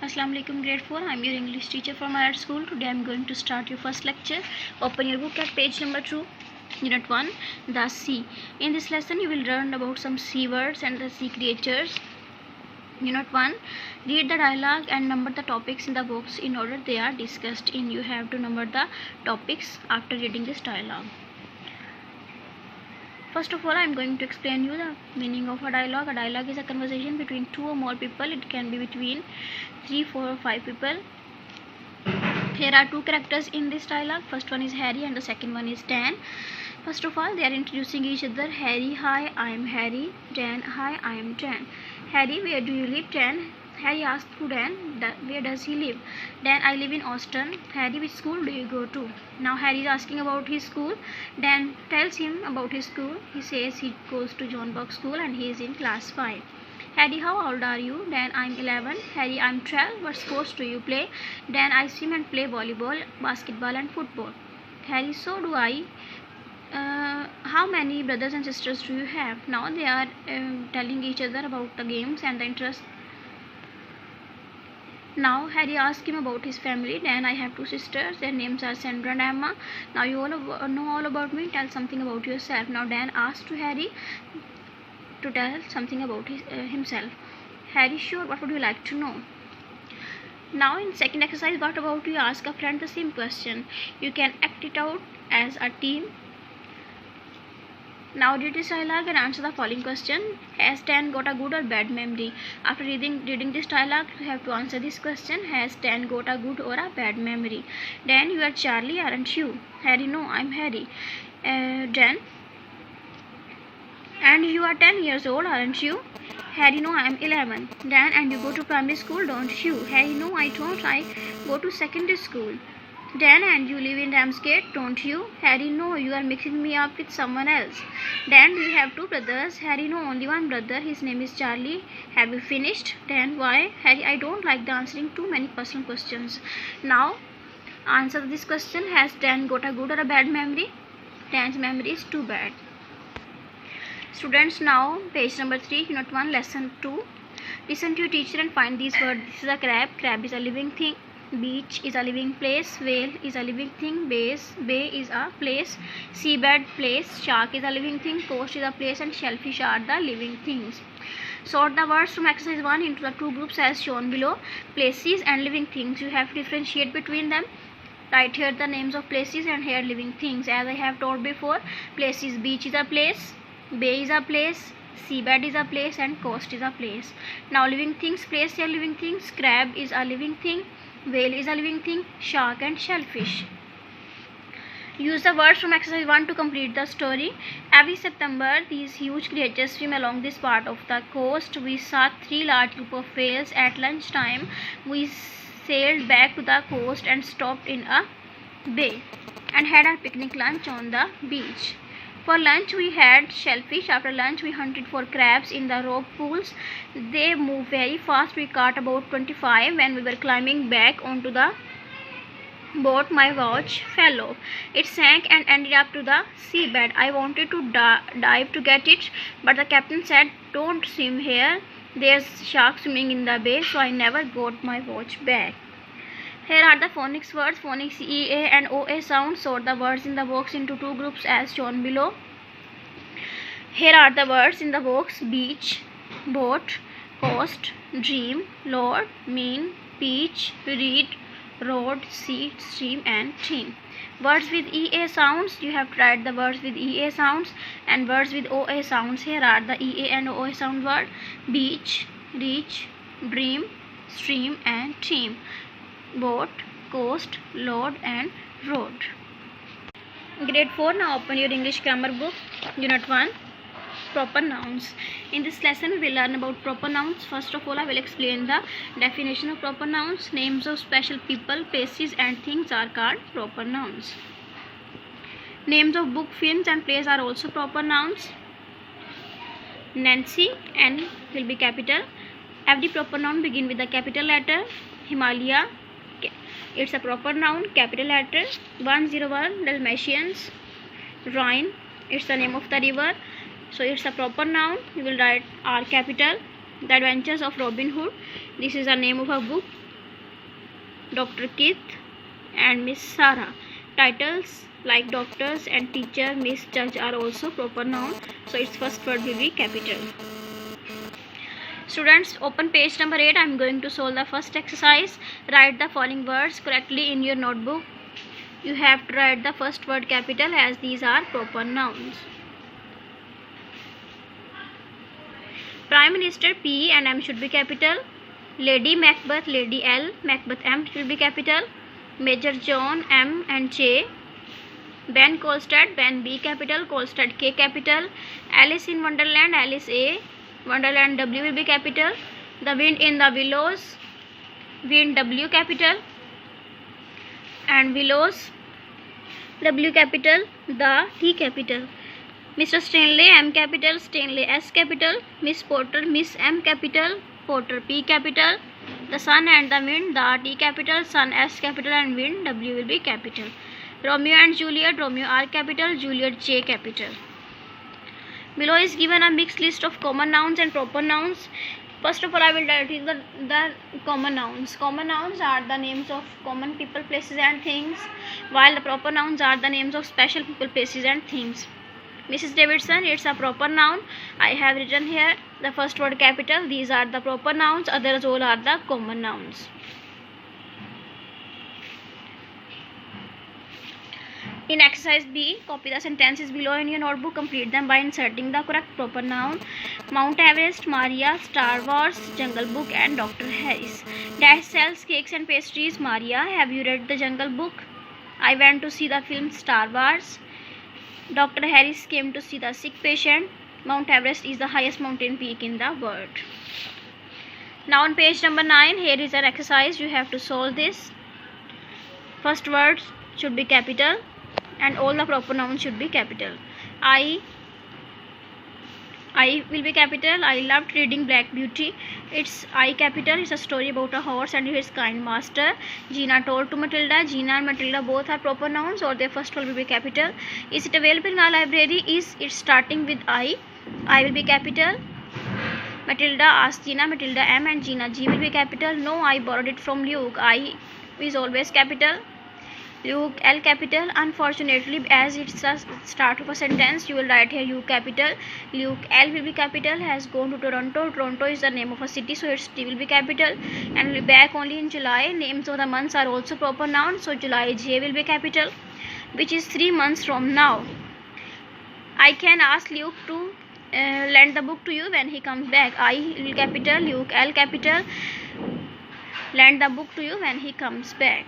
Assalamu alaikum grade 4. I am your English teacher from our school. Today I am going to start your first lecture. Open your book at page number 2. Unit 1, the sea. In this lesson you will learn about some sea words and the sea creatures. Unit 1, read the dialogue and number the topics in the books in order they are discussed in. You have to number the topics after reading this dialogue. First of all, I am going to explain you the meaning of a dialogue. A dialogue is a conversation between two or more people. It can be between 3, 4 or 5 people. Here are two characters in this dialogue. First one is Harry and the second one is Dan. First of all, they are introducing each other. Harry, hi, I am Harry. Dan, hi, I am Dan. Harry, where do you live? Dan. Harry asks to Dan, where does he live? Dan, I live in Austin. Harry, which school do you go to? Now Harry is asking about his school. Dan tells him about his school. He says he goes to John Burke School and he is in class 5. Harry, how old are you? Dan, I'm 11. Harry, I'm 12. What sports do you play? Dan, I swim and play volleyball, basketball and football. Harry, so do I. How many brothers and sisters do you have? Now they are telling each other about the games and the interest. Now Harry asks him about his family. Dan, I have 2 sisters. Their names are Sandra and Emma. Now you all know all about me. Tell something about yourself. Now Dan asks to Harry to tell something about himself. Harry, sure, what would you like to know? Now in second exercise, what about you ask a friend the same question. You can act it out as a team. Now read this dialogue and answer the following question. Has Dan got a good or bad memory? After reading this dialogue, you have to answer this question. Has Dan got a good or a bad memory? Dan, you are Charlie, aren't you? Harry, no, I'm Harry. Dan, and you are 10 years old, aren't you? Harry, no, I am 11. Dan, and you go to primary school, don't you? Harry, no, I don't. I go to secondary school. Dan, and you live in Ramsgate, don't you? Harry, no, you are mixing me up with someone else. Dan, do you have 2 brothers? Harry, no, only one brother. His name is Charlie. Have you finished? Dan, why? Harry, I don't like the answering too many personal questions. Now, answer this question. Has Dan got a good or a bad memory? Dan's memory is too bad. Students, now page number 3, unit 1, lesson 2. Listen to your teacher and find these words. This is a crab. Crab is a living thing. Beach is a living place. Whale is a living thing. Bay is a place. Seabed, place. Shark is a living thing. Coast is a place, and shellfish are the living things. Sort the words from exercise 1 into the 2 groups as shown below. Places and living things. You have to differentiate between them. Write here the names of places and here living things. As I have told before, places, beach is a place, bay is a place, seabed is a place, and coast is a place. Now living things, place here living things. Crab is a living thing. Whale is a living thing. Shark and shellfish. Use the words from exercise 1 to complete the story. Every September, these huge creatures swim along this part of the coast. We saw 3 large groups of whales at lunchtime. We sailed back to the coast and stopped in a bay and had our picnic lunch on the beach. For lunch we had shellfish. After lunch we hunted for crabs in the rock pools. They move very fast. We caught about 25. When we were climbing back onto the boat, my watch fell off. It sank and ended up to the seabed. I wanted to dive to get it, but the captain said, don't swim here. There's sharks swimming in the bay, so I never got my watch back. Here are the phonics words. Phonics EA and OA sounds. Sort the words in the box into 2 groups as shown below. Here are the words in the box. Beach, boat, coast, dream, lord, mean, peach, read, road, seat, stream, and team. Words with EA sounds, you have to write the words with EA sounds, and words with OA sounds. Here are the EA and OA sound word. Beach, reach, dream, stream, and team. Boat, coast, lord, and road. Grade 4, now open your English grammar book. Unit 1, proper nouns. In this lesson we will learn about proper nouns. First of all, I will explain the definition of proper nouns. Names of special people, places, and things are called proper nouns. Names of book, films, and plays are also proper nouns. Nancy, N will be capital. Every proper noun begin with a capital letter. Himalaya, it's a proper noun, capital letter. 101, Dalmatians. Rhine, it's the name of the river, so it's a proper noun. You will write R capital. The Adventures of Robin Hood, this is the name of a book. Dr. Keith and Miss Sarah. Titles like doctors and teacher, Miss, judge are also proper noun, so its first word will be capital. Students, open page number 8. I am going to solve the first exercise. Write the following words correctly in your notebook. You have to write the first word capital as these are proper nouns. Prime Minister, P and M should be capital. Lady Macbeth, Lady L, Macbeth M should be capital. Major John, M and J. Ben Kolstad, Ben B capital, Kolstad K capital. Alice in Wonderland, Alice A, Wonderland W will be capital. The Wind in the Willows, Wind W capital, and Willows W capital, the T capital. Mr. Stanley, M capital, Stanley S capital. Miss Porter, Miss M capital, Porter P capital. The Sun and the Wind, the T capital, Sun S capital, and Wind W will be capital. Romeo and Juliet, Romeo R capital, Juliet J capital. Below is given a mixed list of common nouns and proper nouns. First of all, I will tell you the common nouns. Common nouns are the names of common people, places and things, while the proper nouns are the names of special people, places and things. Mrs. Davidson, it's a proper noun. I have written here the first word capital. These are the proper nouns, others all are the common nouns. In exercise B, copy the sentences below in your notebook. Complete them by inserting the correct proper noun. Mount Everest, Maria, Star Wars, Jungle Book and Dr. Harris. Dash sells cakes and pastries. Maria, have you read the Jungle Book? I went to see the film Star Wars. Dr. Harris came to see the sick patient. Mount Everest is the highest mountain peak in the world. Now on page number 9, here is an exercise. You have to solve this. First word should be capital and all the proper nouns should be capital. I will be capital. I loved reading Black Beauty. It's I capital. It's a story about a horse and his kind master. Gina told to Matilda. Gina and Matilda both are proper nouns, or their first word will be capital. Is it available in our library? Is it starting with I? I will be capital. Matilda asked Gina. Matilda M and Gina G will be capital. No, I borrowed it from Luke. I is always capital. Luke L capital. Unfortunately, as it's the start of a sentence, you will write here U capital. Luke L will be capital. Has gone to Toronto. Toronto is the name of a city, so its T will be capital. And will be back only in July. Names of the months are also proper nouns, so July J will be capital, which is 3 months from now. I can ask Luke to lend the book to you when he comes back. I will capital. Luke L capital. Lend the book to you when he comes back.